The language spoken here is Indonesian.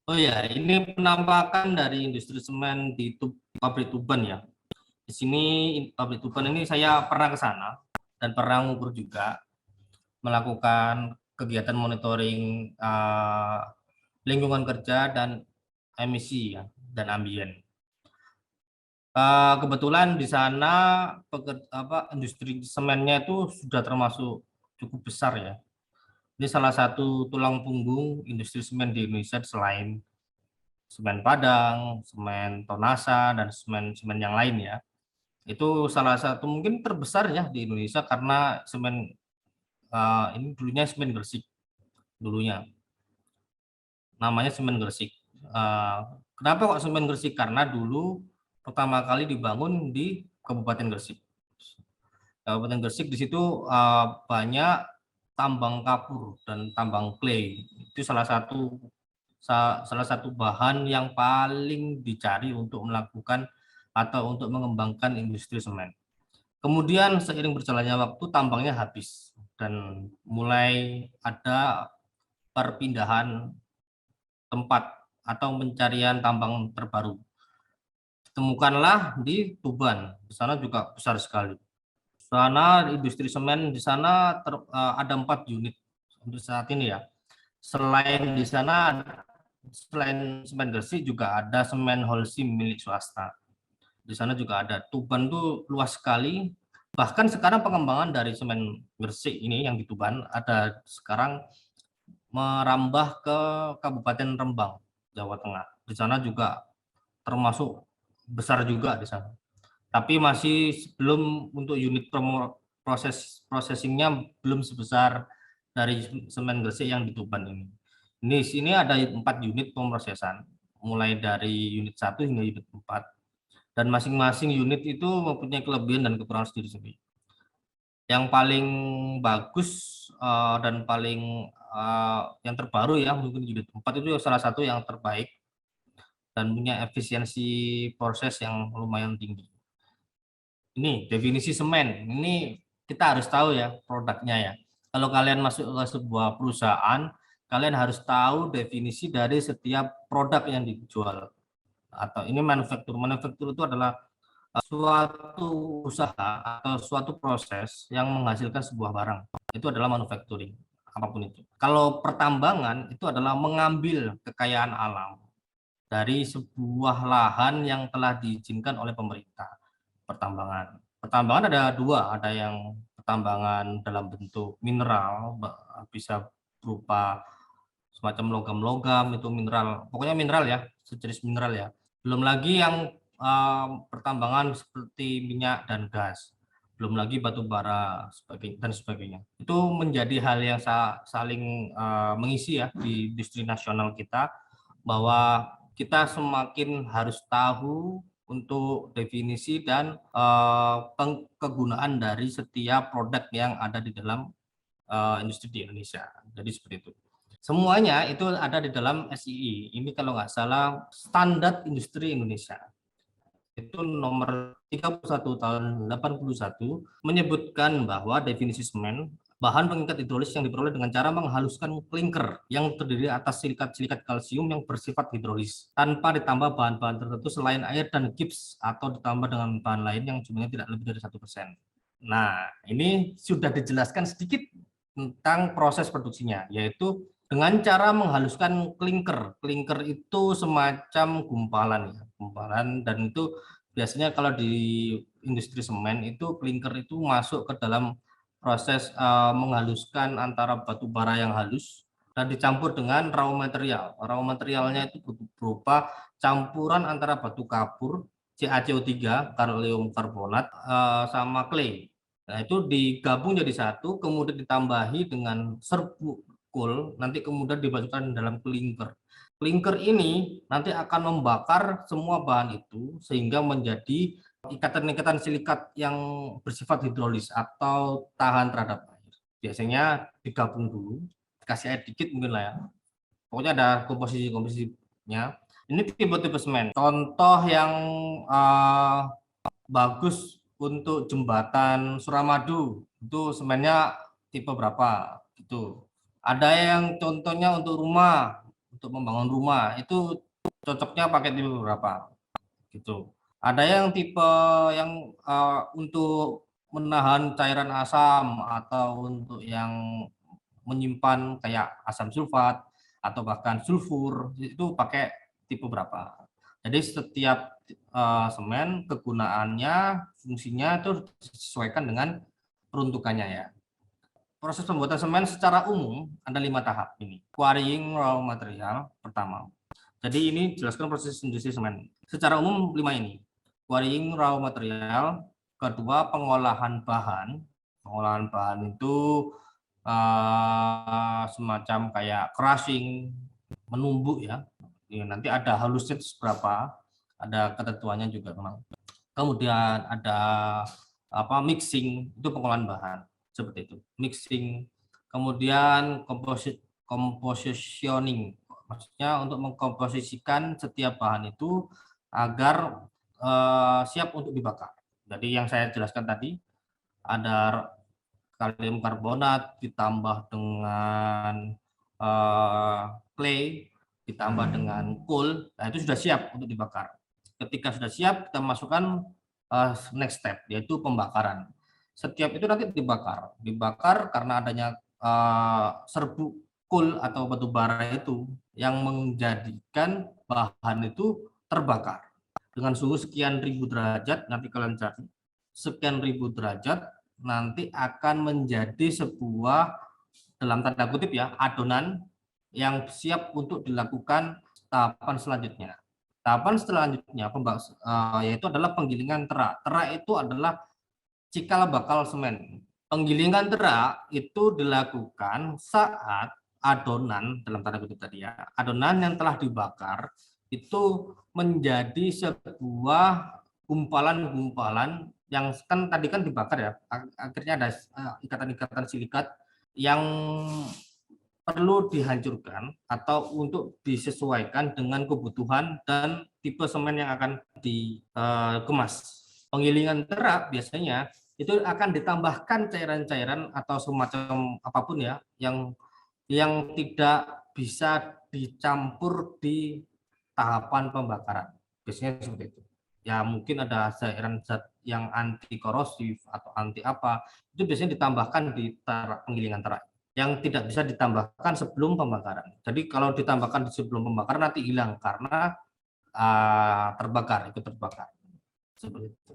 Oh ya, ini penampakan dari industri semen di pabrik Tuban ya. Di sini pabrik Tuban ini saya pernah ke sana dan pernah ngukur juga, melakukan kegiatan monitoring lingkungan kerja dan emisi ya, dan ambien. Kebetulan di sana industri semennya itu sudah termasuk cukup besar ya. Ini salah satu tulang punggung industri semen di Indonesia selain semen Padang, semen Tonasa, dan semen-semen yang lain ya. Itu salah satu mungkin terbesar ya di Indonesia karena semen ini dulunya semen Gresik dulunya. Namanya semen Gresik. Eh, Kenapa kok semen Gresik? Karena dulu pertama kali dibangun di Kabupaten Gresik. Kabupaten Gresik di situ banyak tambang kapur dan tambang clay. Itu salah satu bahan yang paling dicari untuk melakukan atau untuk mengembangkan industri semen. Kemudian seiring berjalannya waktu tambangnya habis dan mulai ada perpindahan tempat atau pencarian tambang terbaru. Temukanlah di Tuban. Di sana juga besar sekali. Di sana industri semen di sana ada 4 unit untuk saat ini ya. Selain di sana, selain semen Gresik juga ada semen Holcim milik swasta. Di sana juga ada. Tuban itu luas sekali. Bahkan sekarang pengembangan dari semen Gresik ini yang di Tuban ada sekarang merambah ke Kabupaten Rembang, Jawa Tengah. Di sana juga termasuk besar juga di sana. Tapi masih belum untuk unit processingnya belum sebesar dari semen Gresik yang di Tuban ini. Di sini ada 4 unit pemrosesan, mulai dari unit 1 hingga unit 4. Dan masing-masing unit itu mempunyai kelebihan dan kekurangan sendiri-sendiri. Yang paling bagus dan paling yang terbaru ya, mungkin unit 4 itu salah satu yang terbaik dan punya efisiensi proses yang lumayan tinggi. Ini definisi semen. Ini kita harus tahu ya produknya ya. Kalau kalian masuk ke sebuah perusahaan, kalian harus tahu definisi dari setiap produk yang dijual. Atau ini manufaktur. Manufaktur itu adalah suatu usaha atau suatu proses yang menghasilkan sebuah barang. Itu adalah manufacturing, apapun itu. Kalau pertambangan itu adalah mengambil kekayaan alam dari sebuah lahan yang telah diizinkan oleh pemerintah. Pertambangan. Pertambangan ada dua, ada yang pertambangan dalam bentuk mineral, bisa berupa semacam logam-logam itu mineral, pokoknya mineral ya, sejenis mineral ya. Belum lagi yang pertambangan seperti minyak dan gas, belum lagi batu bara dan sebagainya. Itu menjadi hal yang saling mengisi ya di industri nasional kita, bahwa kita semakin harus tahu untuk definisi dan kegunaan dari setiap produk yang ada di dalam industri di Indonesia. Jadi seperti itu. Semuanya itu ada di dalam SII. Ini kalau nggak salah standar industri Indonesia. Itu nomor 31 tahun 81 menyebutkan bahwa definisi semen bahan pengikat hidrolis yang diperoleh dengan cara menghaluskan klinker yang terdiri atas silikat-silikat kalsium yang bersifat hidrolis tanpa ditambah bahan-bahan tertentu selain air dan gips atau ditambah dengan bahan lain yang jumlahnya tidak lebih dari 1%. Nah, ini sudah dijelaskan sedikit tentang proses produksinya, yaitu dengan cara menghaluskan klinker. Klinker itu semacam gumpalan ya, gumpalan, dan itu biasanya kalau di industri semen itu klinker itu masuk ke dalam proses menghaluskan antara batu bara yang halus dan dicampur dengan raw material. Raw materialnya itu berupa campuran antara batu kapur, CaCO3, kalium karbonat, sama clay. Nah, itu digabung jadi satu, kemudian ditambahi dengan serbuk coal, nanti kemudian dimasukkan dalam klinker. Klinker ini nanti akan membakar semua bahan itu sehingga menjadi ikatan-ikatan silikat yang bersifat hidrolis atau tahan terhadap air. Biasanya digabung dulu, dikasih air dikit mungkin lah ya. Pokoknya ada komposisi-komposisinya. Ini tipe-tipe semen. Contoh yang uh, bagus untuk jembatan Suramadu itu semennya tipe berapa gitu. Ada yang contohnya untuk rumah untuk membangun rumah itu cocoknya pakai tipe berapa gitu. Ada yang tipe yang untuk menahan cairan asam atau untuk yang menyimpan kayak asam sulfat atau bahkan sulfur itu pakai tipe berapa. Jadi setiap semen kegunaannya, fungsinya itu disesuaikan dengan peruntukannya ya. Proses pembuatan semen secara umum ada 5 tahap ini. Quarrying raw material pertama. Jadi ini jelaskan proses industri semen. Secara umum 5 ini. Quarrying raw material, kedua pengolahan bahan. Pengolahan bahan itu semacam kayak crushing, menumbuk ya. Nanti ada halusnya berapa, ada ketentuannya juga memang. Kemudian ada mixing, itu pengolahan bahan seperti itu. Mixing, kemudian compositioning, maksudnya untuk mengkomposisikan setiap bahan itu agar siap untuk dibakar. Jadi yang saya jelaskan tadi ada kalium karbonat ditambah dengan clay ditambah dengan coal, nah itu sudah siap untuk dibakar. Ketika sudah siap, kita masukkan next step, yaitu pembakaran. Setiap itu nanti dibakar karena adanya serbuk coal atau batu bara itu yang menjadikan bahan itu terbakar dengan suhu sekian ribu derajat. Nanti kalian cari sekian ribu derajat, nanti akan menjadi sebuah, dalam tanda kutip ya, adonan yang siap untuk dilakukan tahapan selanjutnya. Tahapan selanjutnya yaitu adalah penggilingan terak. Terak itu adalah cikal bakal semen. Penggilingan terak itu dilakukan saat adonan, dalam tanda kutip tadi ya, adonan yang telah dibakar itu menjadi sebuah gumpalan-gumpalan yang kan tadi kan dibakar ya, akhirnya ada ikatan-ikatan silikat yang perlu dihancurkan atau untuk disesuaikan dengan kebutuhan dan tipe semen yang akan dikemas. Penggilingan terak biasanya itu akan ditambahkan cairan-cairan atau semacam apapun ya yang tidak bisa dicampur di tahapan pembakaran. Biasanya seperti itu. Ya mungkin ada cairan zat yang anti korosif atau anti apa, itu biasanya ditambahkan di penggilingan terak yang tidak bisa ditambahkan sebelum pembakaran. Jadi kalau ditambahkan sebelum pembakaran nanti hilang karena ikut terbakar. Seperti itu.